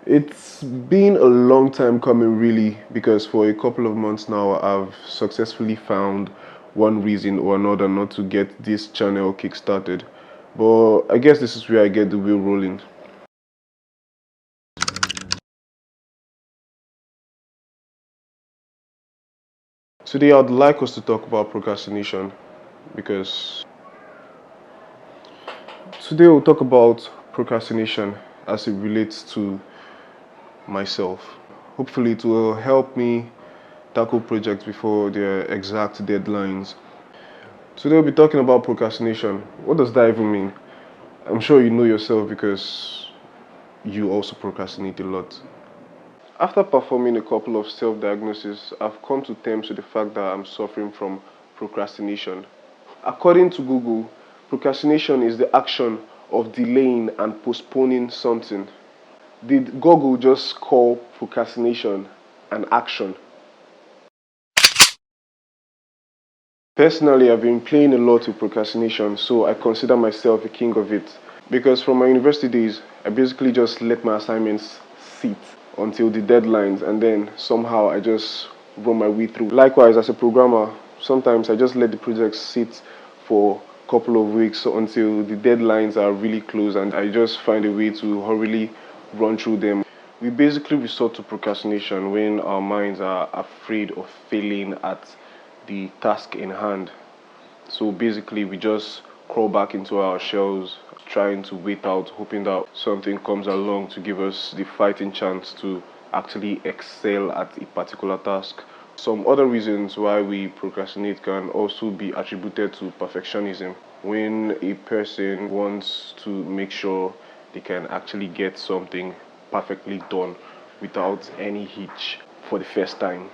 It's been a long time coming, really, because for a couple of months now, I've successfully found one reason or another not to get this channel kickstarted. But I guess this is where I get the wheel rolling. Today, I'd like us to talk about procrastination because today we'll talk about procrastination as it relates to myself. Hopefully, it will help me tackle projects before their exact deadlines. Today we'll be talking about procrastination. What does that even mean? I'm sure you know yourself because you also procrastinate a lot. After performing a couple of self-diagnoses, I've come to terms with the fact that I'm suffering from procrastination. According to Google, procrastination is the action of delaying and postponing something. Did Google just call procrastination an action? Personally, I've been playing a lot with procrastination, so I consider myself a king of it. Because from my university days, I basically just let my assignments sit until the deadlines, and then somehow I just run my way through. Likewise, as a programmer, sometimes I just let the projects sit for a couple of weeks until the deadlines are really close, and I just find a way to hurriedly run through them. We basically resort to procrastination when our minds are afraid of failing at the task in hand. So basically, we just crawl back into our shells, trying to wait out, hoping that something comes along to give us the fighting chance to actually excel at a particular task. Some other reasons why we procrastinate can also be attributed to perfectionism. When a person wants to make sure they can actually get something perfectly done without any hitch for the first time.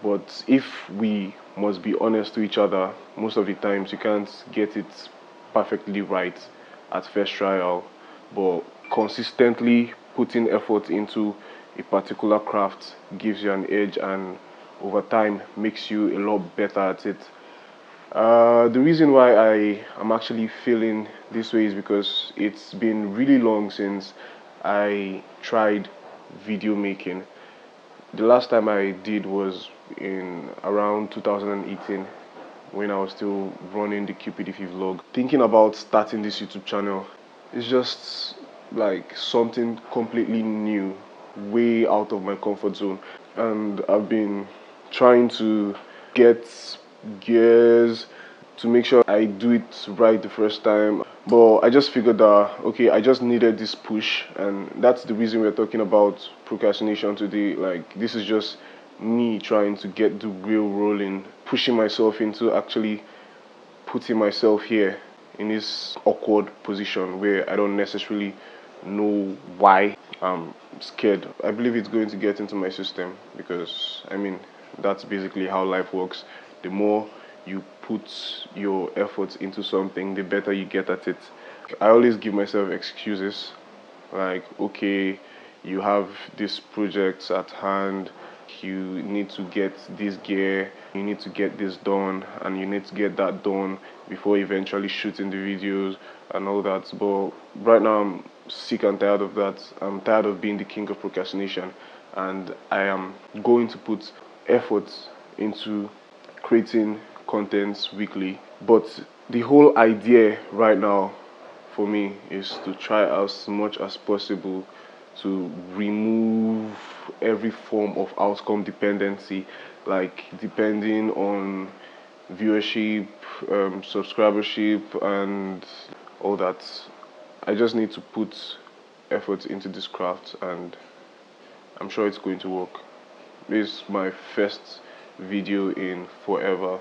But if we must be honest to each other, most of the times you can't get it perfectly right at first trial, but consistently putting effort into a particular craft gives you an edge and over time makes you a lot better at it. The reason why I am actually feeling this way is because it's been really long since I tried video making. The last time I did was in around 2018 when I was still running the QPDF vlog. Thinking about starting this YouTube channel is just like something completely new, way out of my comfort zone. And I've been trying to get gears to make sure I do it right the first time. But I just figured that, okay, I just needed this push, and that's the reason we're talking about procrastination today. Like, this is just me trying to get the wheel rolling, pushing myself into actually putting myself here in this awkward position where I don't necessarily know why I'm scared. I believe it's going to get into my system because, I mean, that's basically how life works. The more you put your efforts into something, the better you get at it. I always give myself excuses like, okay, you have these projects at hand, you need to get this gear, you need to get this done, and you need to get that done before eventually shooting the videos and all that. But right now I'm sick and tired of that. I'm tired of being the king of procrastination, and I am going to put effort into creating contents weekly. But the whole idea right now for me is to try as much as possible to remove every form of outcome dependency, like depending on viewership, subscribership, and all that. I just need to put effort into this craft, and I'm sure it's going to work. This is my first video in forever,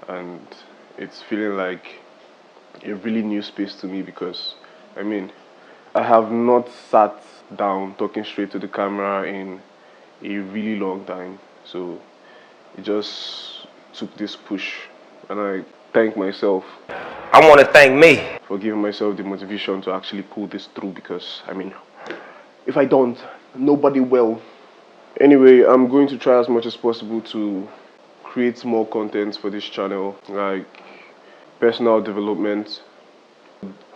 and it's feeling like a really new space to me because, I mean, I have not sat down talking straight to the camera in a really long time. So it just took this push, and I thank myself. I want to thank me For giving myself the motivation to actually pull this through because, I mean, if I don't, nobody will. Anyway, I'm going to try as much as possible to create more content for this channel, like personal development.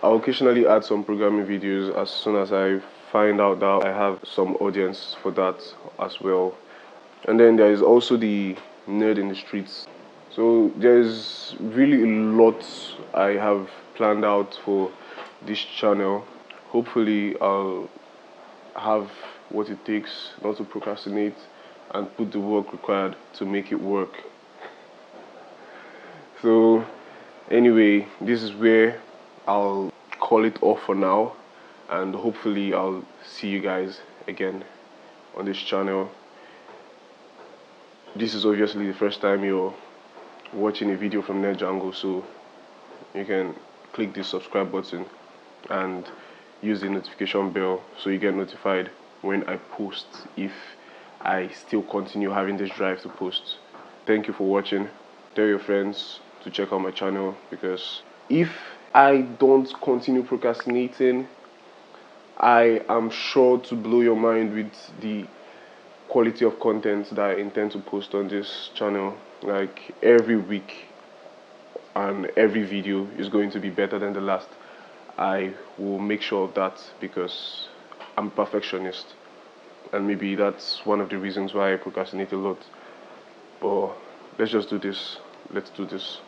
I'll occasionally add some programming videos as soon as I find out that I have some audience for that as well. And then there is also the Nerd in the Streets. So there's really a lot I have planned out for this channel. Hopefully I'll have what it takes not to procrastinate and put the work required to make it work. So anyway, this is where I'll call it off for now, and hopefully I'll see you guys again on this channel. This is obviously the first time you're watching a video from Nerdjango, so you can click the subscribe button and use the notification bell so you get notified when I post, if I still continue having this drive to post. Thank you for watching. Tell your friends to check out my channel, because if I don't continue procrastinating, I am sure to blow your mind with the quality of content that I intend to post on this channel. Like every week and every video is going to be better than the last. I will make sure of that, because I'm a perfectionist, and maybe that's one of the reasons why I procrastinate a lot. But let's just do this. Let's do this.